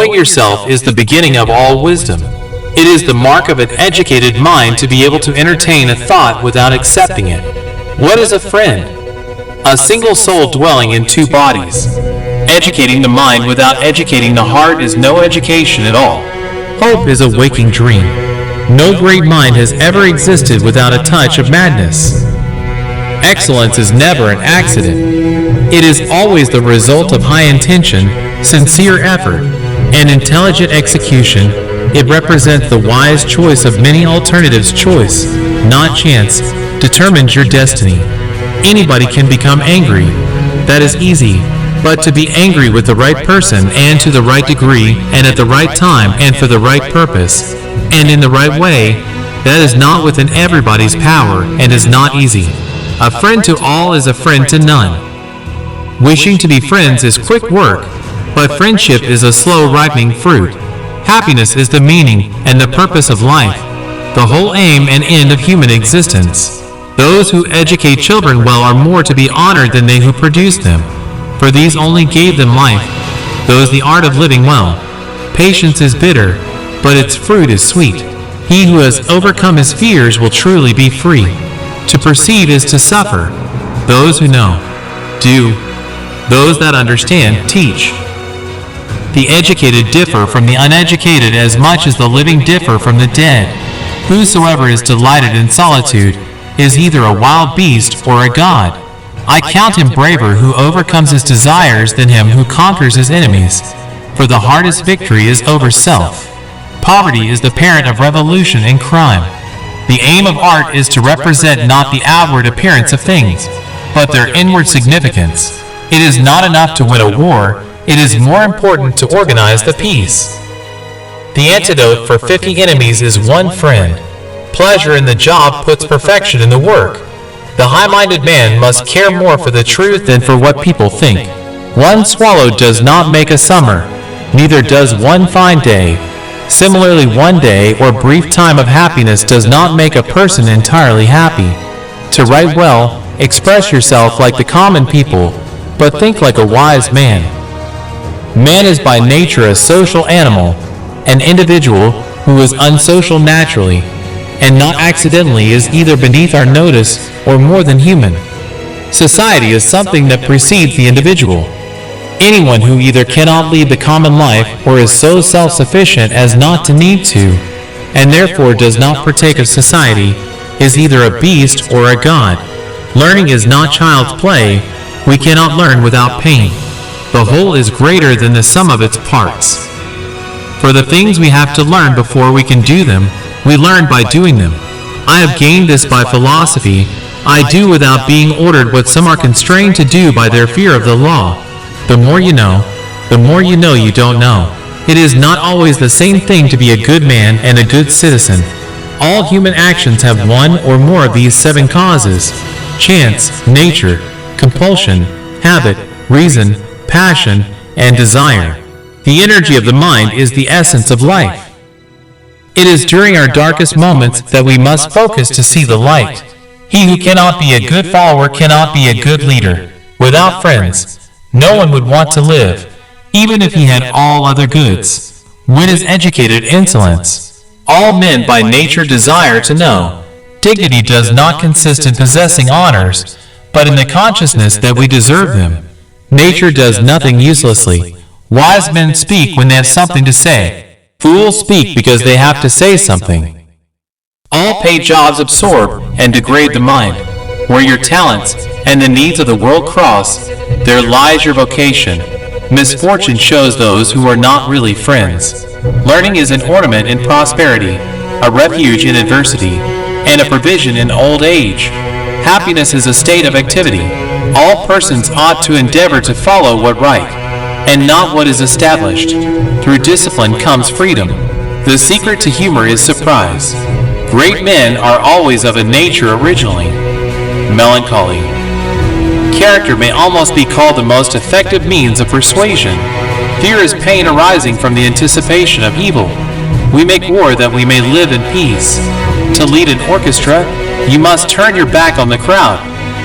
Knowing yourself is the beginning of all wisdom. It is the mark of an educated mind to be able to entertain a thought without accepting it. What is a friend? A single soul dwelling in two bodies. Educating the mind without educating the heart is no education at all. Hope is a waking dream. No great mind has ever existed without a touch of madness. Excellence is never an accident. It is always the result of high intention, sincere effort, and intelligent execution. It represents the wise choice of many alternatives. Choice, not chance, determines your destiny. Anybody can become angry. That is easy. But to be angry with the right person and to the right degree and at the right time and for the right purpose and in the right way, that is not within everybody's power and is not easy. A friend to all is a friend to none. Wishing to be friends is quick work, but friendship is a slow ripening fruit. Happiness is the meaning and the purpose of life, the whole aim and end of human existence. Those who educate children well are more to be honored than they who produce them, for these only gave them life. Those the art of living well. Patience is bitter, but its fruit is sweet. He who has overcome his fears will truly be free. To perceive is to suffer. Those who know, do. Those that understand, teach. The educated differ from the uneducated as much as the living differ from the dead. Whosoever is delighted in solitude is either a wild beast or a god. I count him braver who overcomes his desires than him who conquers his enemies, for the hardest victory is over self. Poverty is the parent of revolution and crime. The aim of art is to represent not the outward appearance of things, but their inward significance. It is not enough to win a war, it is more important to organize the peace. The antidote for 50 enemies is one friend. Pleasure in the job puts perfection in the work. The high-minded man must care more for the truth than for what people think. One swallow does not make a summer, neither does one fine day. Similarly, one day or brief time of happiness does not make a person entirely happy. To write well, express yourself like the common people, but think like a wise man. Man is by nature a social animal, an individual who is unsocial naturally, and not accidentally is either beneath our notice or more than human. Society is something that precedes the individual. Anyone who either cannot lead the common life or is so self-sufficient as not to need to, and therefore does not partake of society, is either a beast or a god. Learning is not child's play. We cannot learn without pain. The whole is greater than the sum of its parts. For the things we have to learn before we can do them, we learn by doing them. I have gained this by philosophy. I do without being ordered what some are constrained to do by their fear of the law. The more you know you don't know. It is not always the same thing to be a good man and a good citizen. All human actions have one or more of these 7 causes: chance, nature, compulsion, habit, reason, passion, and desire. The energy of the mind is the essence of life. It is during our darkest moments that we must focus to see the light. He who cannot be a good follower cannot be a good leader. Without friends, no one would want to live, even if he had all other goods. Wit is educated insolence. All men by nature desire to know. Dignity does not consist in possessing honors, but in the consciousness that we deserve them. Nature does nothing uselessly. Wise men speak when they have something to say. Fools speak because they have to say something. All paid jobs absorb and degrade the mind. Where your talents and the needs of the world cross, there lies your vocation. Misfortune shows those who are not really friends. Learning is an ornament in prosperity, a refuge in adversity, and a provision in old age. Happiness is a state of activity. All persons ought to endeavor to follow what right, and not what is established. Through discipline comes freedom. The secret to humor is surprise. Great men are always of a nature originally melancholy. Character may almost be called the most effective means of persuasion. Fear is pain arising from the anticipation of evil. We make war that we may live in peace. To lead an orchestra, you must turn your back on the crowd.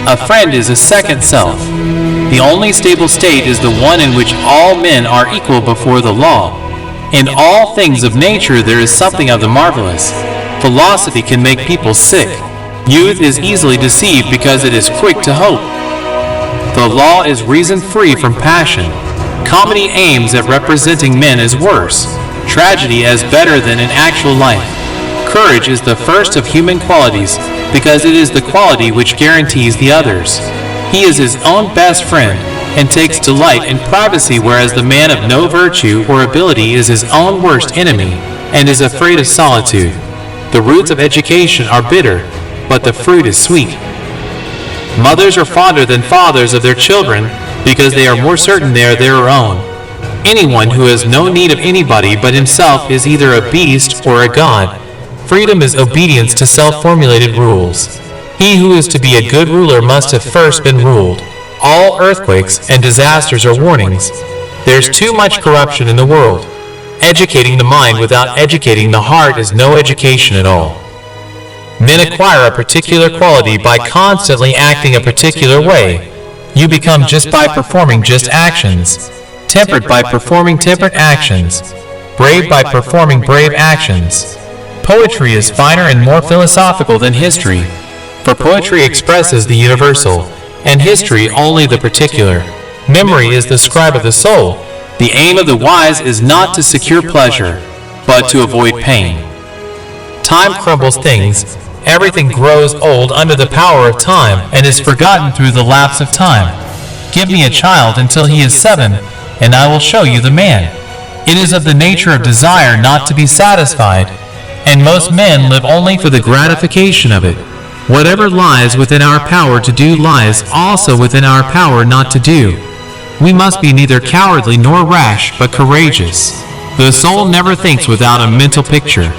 A friend is a second self. The only stable state is the one in which all men are equal before the law. In all things of nature there is something of the marvelous. Philosophy can make people sick. Youth is easily deceived because it is quick to hope. The law is reason free from passion. Comedy aims at representing men as worse, tragedy as better than in actual life. Courage is the first of human qualities because it is the quality which guarantees the others. He is his own best friend and takes delight in privacy, whereas the man of no virtue or ability is his own worst enemy and is afraid of solitude. The roots of education are bitter, but the fruit is sweet. Mothers are fonder than fathers of their children because they are more certain they are their own. Anyone who has no need of anybody but himself is either a beast or a god. Freedom is obedience to self-formulated rules. He who is to be a good ruler must have first been ruled. All earthquakes and disasters are warnings. There's too much corruption in the world. Educating the mind without educating the heart is no education at all. Men acquire a particular quality by constantly acting a particular way. You become just by performing just actions, temperate by performing temperate actions, brave by performing brave actions. Poetry is finer and more philosophical than history, for poetry expresses the universal, and history only the particular. Memory is the scribe of the soul. The aim of the wise is not to secure pleasure, but to avoid pain. Time crumbles things. Everything grows old under the power of time and is forgotten through the lapse of time. Give me a child until he is 7, and I will show you the man. It is of the nature of desire not to be satisfied, and most men live only for the gratification of it. Whatever lies within our power to do lies also within our power not to do. We must be neither cowardly nor rash, but courageous. The soul never thinks without a mental picture.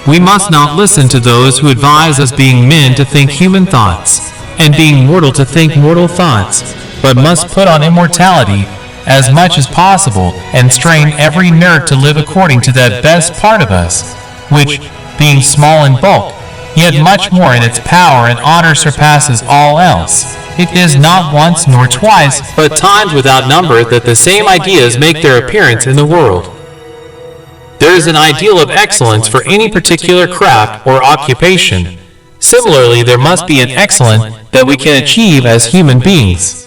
We must not listen to those who advise us, being men, to think human thoughts, and being mortal to think mortal thoughts, but must put on immortality as much as possible, and strain every nerve to live according to that best part of us, which, being small in bulk, yet much more in its power and honor, surpasses all else. It is not once nor twice, but times without number, that the same ideas make their appearance in the world. There is an ideal of excellence for any particular craft or occupation. Similarly, there must be an excellence that we can achieve as human beings.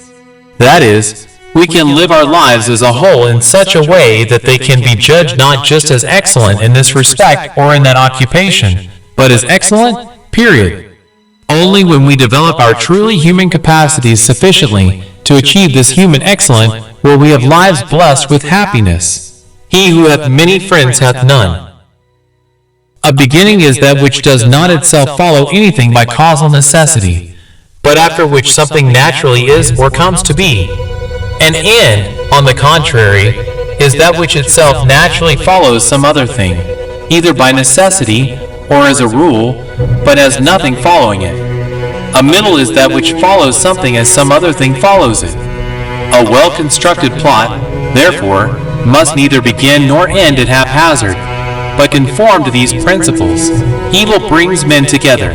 That is, we can live our lives as a whole in such a way that they can be judged not just as excellent in this respect or in that occupation, but as excellent, period. Only when we develop our truly human capacities sufficiently to achieve this human excellence will we have lives blessed with happiness. He who hath many friends hath none. A beginning is that which does not itself follow anything by causal necessity, but after which something naturally is or comes to be. An end, on the contrary, is that which itself naturally follows some other thing, either by necessity or as a rule, but as nothing following it. A middle is that which follows something as some other thing follows it. A well-constructed plot, therefore, must neither begin nor end at haphazard, but conform to these principles. Evil brings men together.